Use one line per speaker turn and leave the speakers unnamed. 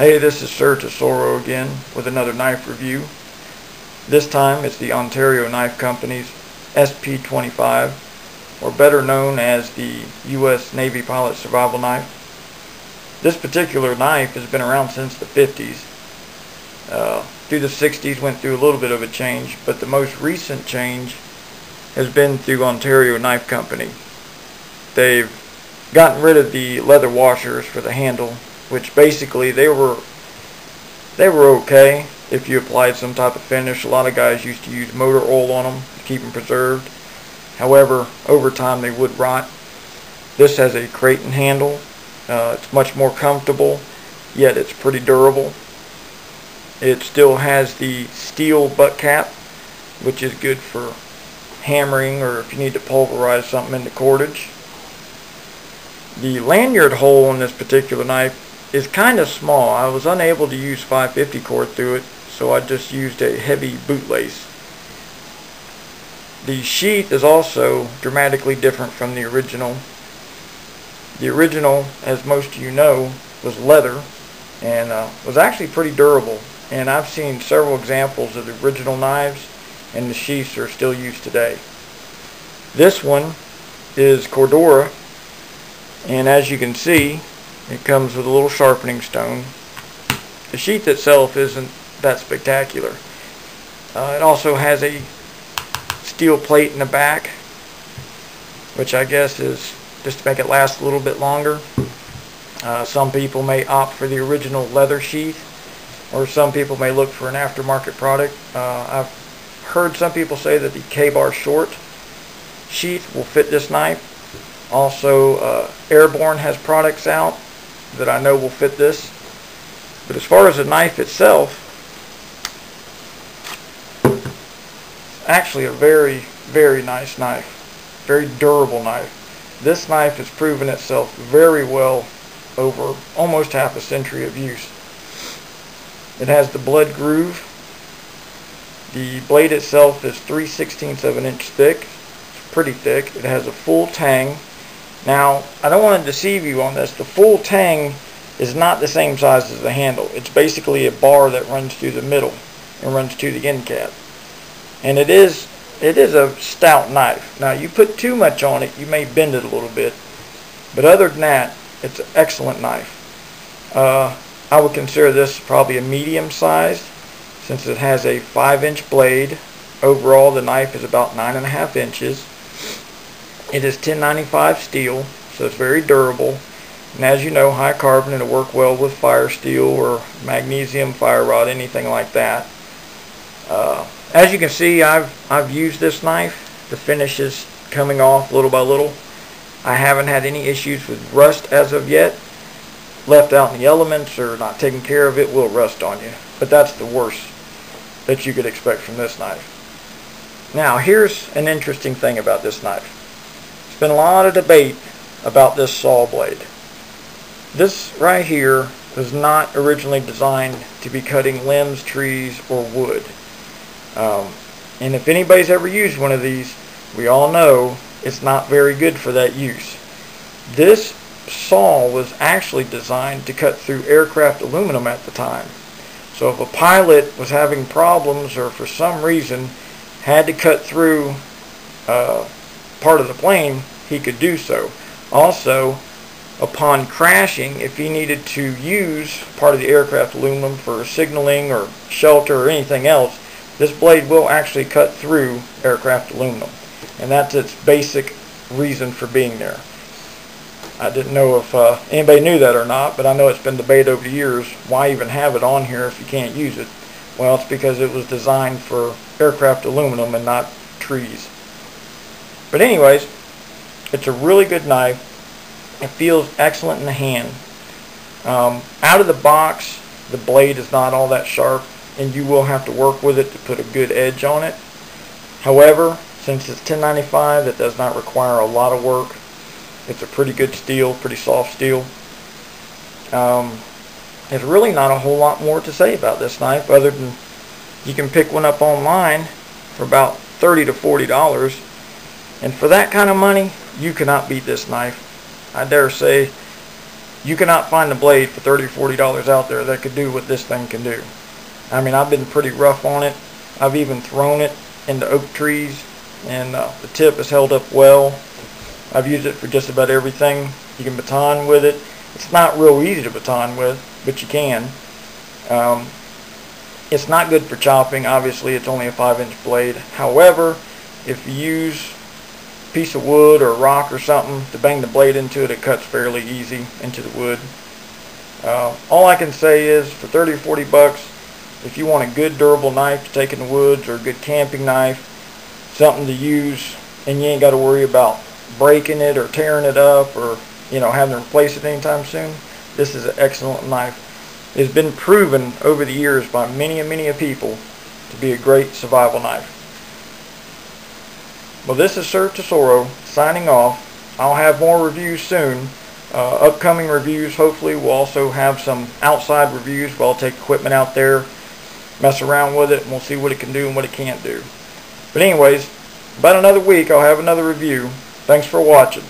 Hey, this is SirTesoroz again with another knife review. This time it's the Ontario Knife Company's SP25, or better known as the U.S. Navy Pilot Survival Knife. This particular knife has been around since the 50s. Through the 60s went through a little bit of a change, but the most recent change has been through Ontario Knife Company. They've gotten rid of the leather washers for the handle, which basically they were okay if you applied some type of finish. A lot of guys used to use motor oil on them to keep them preserved. However, over time they would rot. This has a Creighton handle. It's much more comfortable, yet it's pretty durable. It still has the steel butt cap, which is good for hammering or if you need to pulverize something into cordage. The lanyard hole on this particular knife is kind of small. I was unable to use 550 cord through it, so I just used a heavy bootlace. The sheath is also dramatically different from the original. The original, as most of you know, was leather and was actually pretty durable. And I've seen several examples of the original knives, and the sheaths are still used today. This one is Cordura, and as you can see, it comes with a little sharpening stone. The sheath itself isn't that spectacular. It also has a steel plate in the back, which I guess is just to make it last a little bit longer. Some people may opt for the original leather sheath, or some people may look for an aftermarket product. I've heard some people say that the K-bar short sheath will fit this knife. Also, Airborne has products out that I know will fit this. But as far as the knife itself, actually a very, very nice knife. Very durable knife. This knife has proven itself very well over almost half a century of use. It has the blood groove. The blade itself is 3/16 of an inch thick. It's pretty thick. It has a full tang. Now, I don't want to deceive you on this. The full tang is not the same size as the handle. It's basically a bar that runs through the middle and runs to the end cap. And it is a stout knife. Now, you put too much on it, you may bend it a little bit. But other than that, it's an excellent knife. I would consider this probably a medium sized, since it has a 5-inch blade. Overall, the knife is about 9.5 inches. It is 1095 steel, so it's very durable. And as you know, high carbon, it'll work well with fire steel or magnesium fire rod, anything like that. As you can see, I've used this knife. The finish is coming off little by little. I haven't had any issues with rust as of yet. Left out in the elements or not taking care of it will rust on you. But that's the worst that you could expect from this knife. Now, here's an interesting thing about this knife. There's been a lot of debate about this saw blade. This right here was not originally designed to be cutting limbs, trees, or wood. And if anybody's ever used one of these, we all know it's not very good for that use. This saw was actually designed to cut through aircraft aluminum at the time. So if a pilot was having problems or for some reason had to cut through part of the plane, he could do so. Also, upon crashing, if he needed to use part of the aircraft aluminum for signaling or shelter or anything else, this blade will actually cut through aircraft aluminum. And that's its basic reason for being there. I didn't know if anybody knew that or not, but I know it's been debated over the years, why even have it on here if you can't use it? Well, it's because it was designed for aircraft aluminum and not trees. But anyways, it's a really good knife. It feels excellent in the hand. Out of the box, the blade is not all that sharp, and you will have to work with it to put a good edge on it. However, since it's 1095, it does not require a lot of work. It's a pretty good steel, pretty soft steel. There's really not a whole lot more to say about this knife other than you can pick one up online for about $30 to $40. And for that kind of money, you cannot beat this knife. I dare say You cannot find a blade for $30 or $40 out there that could do what this thing can do. I mean, I've been pretty rough on it. I've even thrown it into oak trees, and the tip has held up well. I've used it for just about everything. You can baton with it. It's not real easy to baton with, but you can. It's not good for chopping. Obviously, it's only a 5-inch blade. However, if you use a piece of wood or a rock or something to bang the blade into it, it cuts fairly easy into the wood. All I can say is, for 30 or 40 bucks, if you want a good durable knife to take in the woods, or a good camping knife, something to use, and you ain't got to worry about breaking it or tearing it up, or having to replace it anytime soon, this is an excellent knife. It's been proven over the years by many and many people to be a great survival knife. Well, this is SirTesoroz signing off. I'll have more reviews soon. Upcoming reviews, hopefully, we'll also have some outside reviews where I'll take equipment out there, mess around with it, and we'll see what it can do and what it can't do. But anyways, about another week I'll have another review. Thanks for watching.